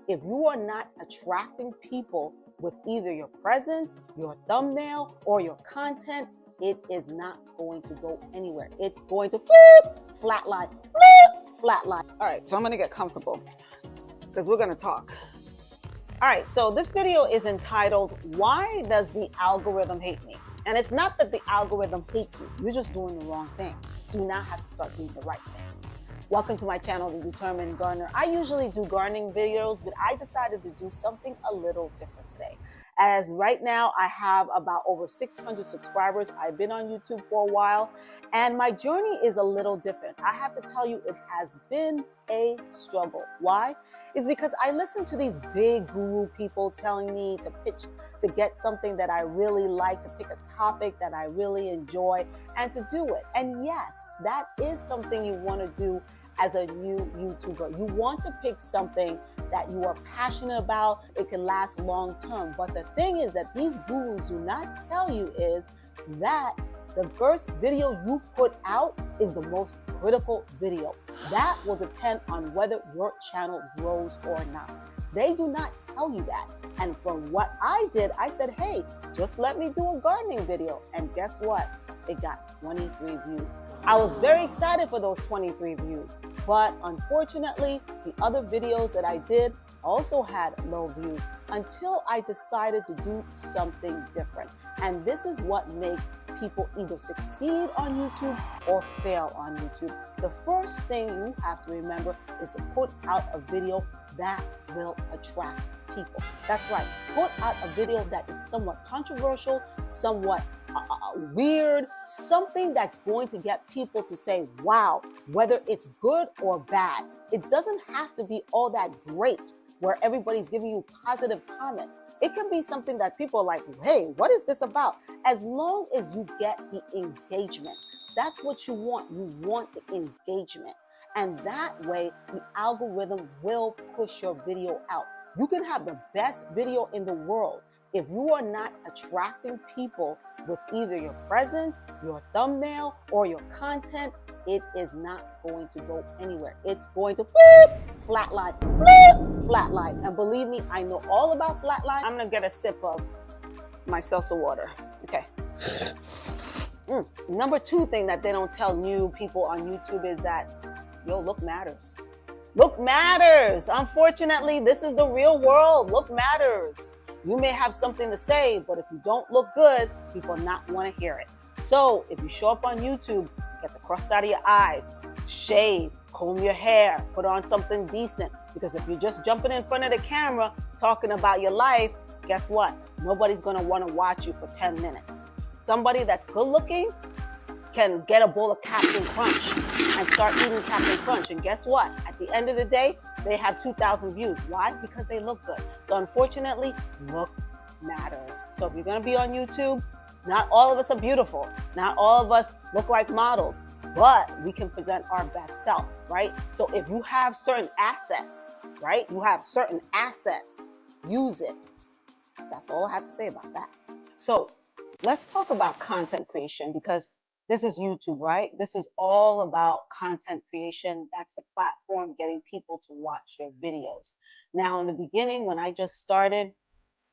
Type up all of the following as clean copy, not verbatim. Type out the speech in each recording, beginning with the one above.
If you are not attracting people with either your presence, your thumbnail, or your content, it is not going to go anywhere. It's going to flatline, flatline. All right, so I'm gonna get comfortable because we're gonna talk. All right, so this video is entitled, Why Does the Algorithm Hate Me? And it's not that the algorithm hates you, you're just doing the wrong thing. So you now have to start doing the right thing. Welcome to my channel, The Determined Gardener. I usually do gardening videos, but I decided to do something a little different today. As right now, I have about over 600 subscribers. I've been on YouTube for a while, and my journey is a little different. I have to tell you, it has been a struggle. Why? It's because I listen to these big guru people telling me to pitch, to get something that I really like, to pick a topic that I really enjoy, and to do it. And yes, that is something you want to do as a new YouTuber. You want to pick something that you are passionate about. It can last long term. But the thing is that these gurus do not tell you is that the first video you put out is the most critical video. That will depend on whether your channel grows or not. They do not tell you that. And from what I did, I said, hey, just let me do a gardening video. And guess what? It got 23 views. I was very excited for those 23 views, but unfortunately, the other videos that I did also had low views until I decided to do something different. And this is what makes people either succeed on YouTube or fail on YouTube. The first thing you have to remember is to put out a video that will attract people. That's right. Put out a video that is somewhat controversial, somewhat weird, something that's going to get people to say, wow, whether it's good or bad. It doesn't have to be all that great where everybody's giving you positive comments. It can be something that people are like, hey, what is this about? As long as you get the engagement. That's what you want. You want the engagement. And that way, the algorithm will push your video out. You can have the best video in the world. If you are not attracting people with either your presence, your thumbnail, or your content, it is not going to go anywhere. It's going to flatline, flatline. And believe me, I know all about flatline. I'm gonna get a sip of my seltzer water. Okay. Number two thing that they don't tell new people on YouTube is that, look matters. Look matters. Unfortunately, this is the real world. Look matters. You may have something to say, but if you don't look good, people not want to hear it. So if you show up on YouTube, get the crust out of your eyes, shave, comb your hair, put on something decent. Because if you're just jumping in front of the camera, talking about your life, guess what? Nobody's going to want to watch you for 10 minutes. Somebody that's good looking can get a bowl of Captain Crunch and start eating Captain Crunch. And guess what? At the end of the day, they have 2,000 views. Why? Because they look good. So unfortunately, look matters. So if you're going to be on YouTube, not all of us are beautiful. Not all of us look like models, but we can present our best self, right? So if you have certain assets, right? You have certain assets, use it. That's all I have to say about that. So let's talk about content creation, because this is YouTube, right? This is all about content creation. That's the platform getting people to watch your videos. Now, in the beginning, when I just started,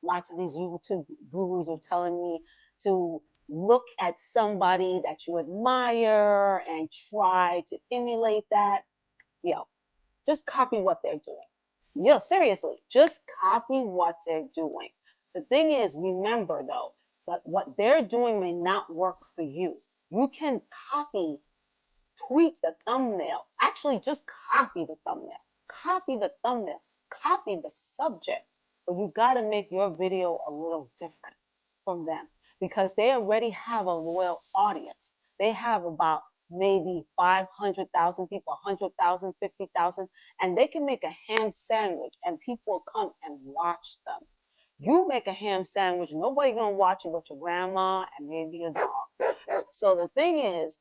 lots of these YouTube gurus are telling me to look at somebody that you admire and try to emulate that. Just copy what they're doing. Seriously, just copy what they're doing. The thing is, remember though, that what they're doing may not work for you. You can copy, tweak the thumbnail. Actually, just copy the thumbnail. Copy the thumbnail. Copy the subject. But you got to make your video a little different from them, because they already have a loyal audience. They have about maybe 500,000 people, 100,000, 50,000, and they can make a ham sandwich and people will come and watch them. You make a ham sandwich, nobody gonna watch it but your grandma and maybe your dog. So the thing is,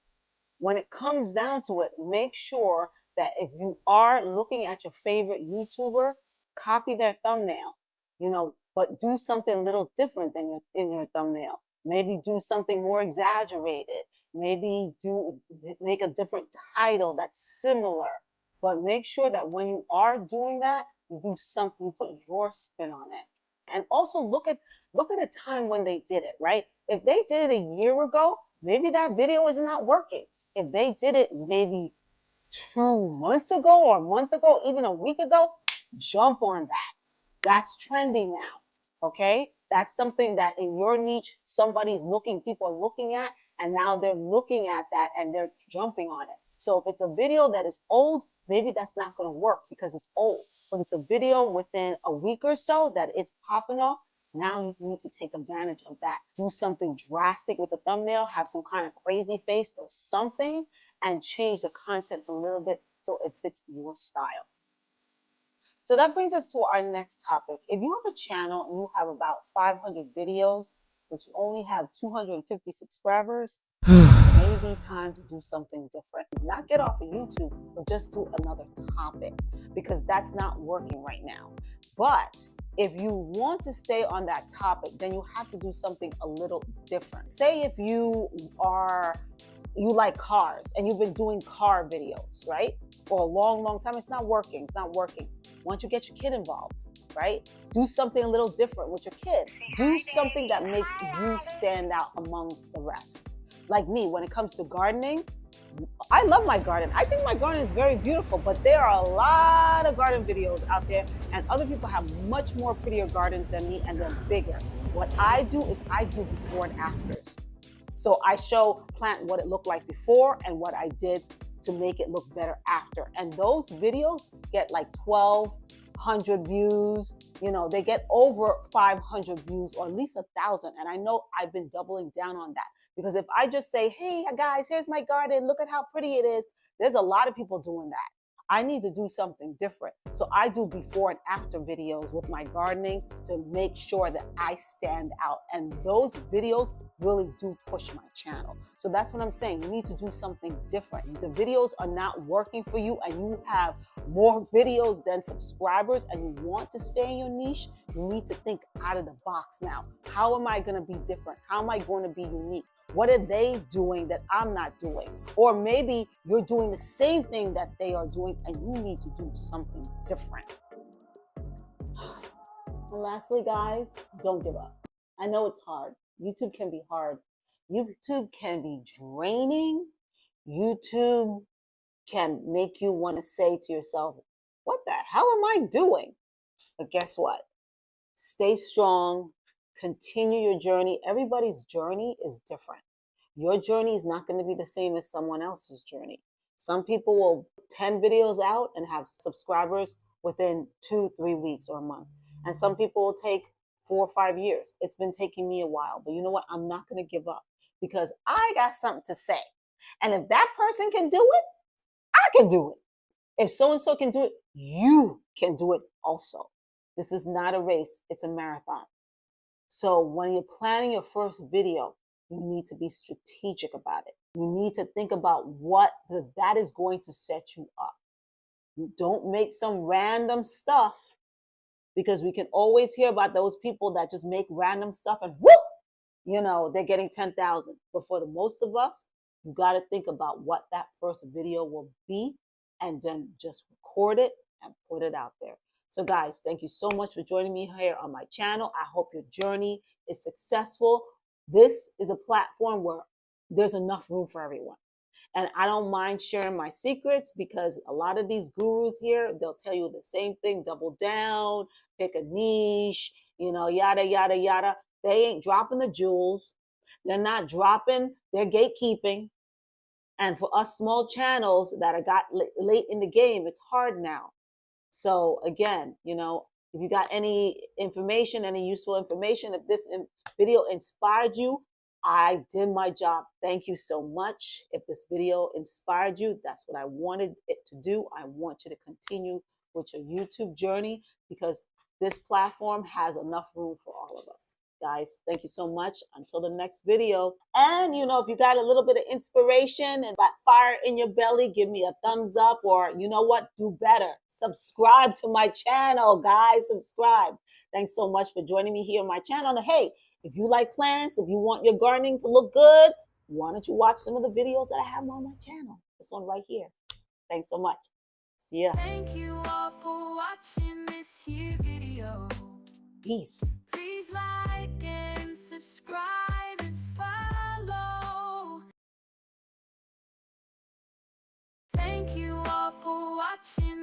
when it comes down to it, make sure that if you are looking at your favorite YouTuber, copy their thumbnail, but do something a little different than in your thumbnail. Maybe do something more exaggerated. Maybe make a different title that's similar. But make sure that when you are doing that, You do something, you put your spin on it. And also look at the time when they did it, right? If they did it a year ago, maybe that video is not working. If they did it maybe 2 months ago or a month ago, even a week ago, jump on that. That's trending now. Okay? That's something that in your niche, people are looking at, and now they're looking at that and they're jumping on it. So if it's a video that is old, maybe that's not going to work because it's old. But it's a video within a week or so that it's popping off. Now you need to take advantage of that. Do something drastic with the thumbnail, have some kind of crazy face or something, and change the content a little bit so it fits your style. So that brings us to our next topic. If you have a channel and you have about 500 videos, but you only have 250 subscribers, it may be time to do something different. Not get off of YouTube, but just do another topic because that's not working right now. But if you want to stay on that topic, then you have to do something a little different. Say if you like cars and you've been doing car videos, right? For a long, long time, it's not working. Once you get your kid involved, right? Do something a little different with your kid. Do something that makes you stand out among the rest. Like me, when it comes to gardening, I love my garden. I think my garden is very beautiful, but there are a lot of garden videos out there, and other people have much more prettier gardens than me, and they're bigger. What I do is I do before and afters. So I show plant what it looked like before and what I did to make it look better after. And those videos get like 1,200 views. You know, they get over 500 views or at least 1,000. And I know I've been doubling down on that because if I just say, hey guys, here's my garden, look at how pretty it is, there's a lot of people doing that. I need to do something different. So I do before and after videos with my gardening to make sure that I stand out. And those videos really do push my channel. So that's what I'm saying. You need to do something different. The videos are not working for you and you have more videos than subscribers and you want to stay in your niche, you need to think out of the box now. How am I going to be different? How am I going to be unique? What are they doing that I'm not doing? Or maybe you're doing the same thing that they are doing and you need to do something different. And lastly, guys, don't give up. I know it's hard. YouTube can be hard. YouTube can be draining. YouTube can make you want to say to yourself, what the hell am I doing? But guess what? Stay strong. Continue your journey. Everybody's journey is different. Your journey is not going to be the same as someone else's journey. Some people will 10 videos out and have subscribers within 2-3 weeks or a month. And some people will take 4 or 5 years. It's been taking me a while, but you know what? I'm not going to give up because I got something to say. And if that person can do it, I can do it. If so-and-so can do it, you can do it also. This is not a race. It's a marathon. So when you're planning your first video, you need to be strategic about it. You need to think about that is going to set you up. You don't make some random stuff because we can always hear about those people that just make random stuff and whoop, you know, they're getting 10,000. But for the most of us, you got to think about what that first video will be and then just record it and put it out there. So guys, thank you so much for joining me here on my channel. I hope your journey is successful. This is a platform where there's enough room for everyone. And I don't mind sharing my secrets because a lot of these gurus here, they'll tell you the same thing, double down, pick a niche, you know, yada, yada, yada. They ain't dropping the jewels. They're not dropping, they're gatekeeping. And for us small channels that are got late in the game, it's hard now. So again, you know, if you got any information, any useful information, if this video inspired you, I did my job. Thank you so much. If this video inspired you, that's what I wanted it to do. I want you to continue with your YouTube journey because this platform has enough room for all of us. Guys, thank you so much. Until the next video. And, you know, if you got a little bit of inspiration and that fire in your belly, give me a thumbs up or, you know what, do better. Subscribe to my channel, guys. Subscribe. Thanks so much for joining me here on my channel. And hey, if you like plants, if you want your gardening to look good, why don't you watch some of the videos that I have on my channel? This one right here. Thank so much. See ya. Thank you all for watching this here video. Peace. Please like and subscribe and follow. Thank you all for watching.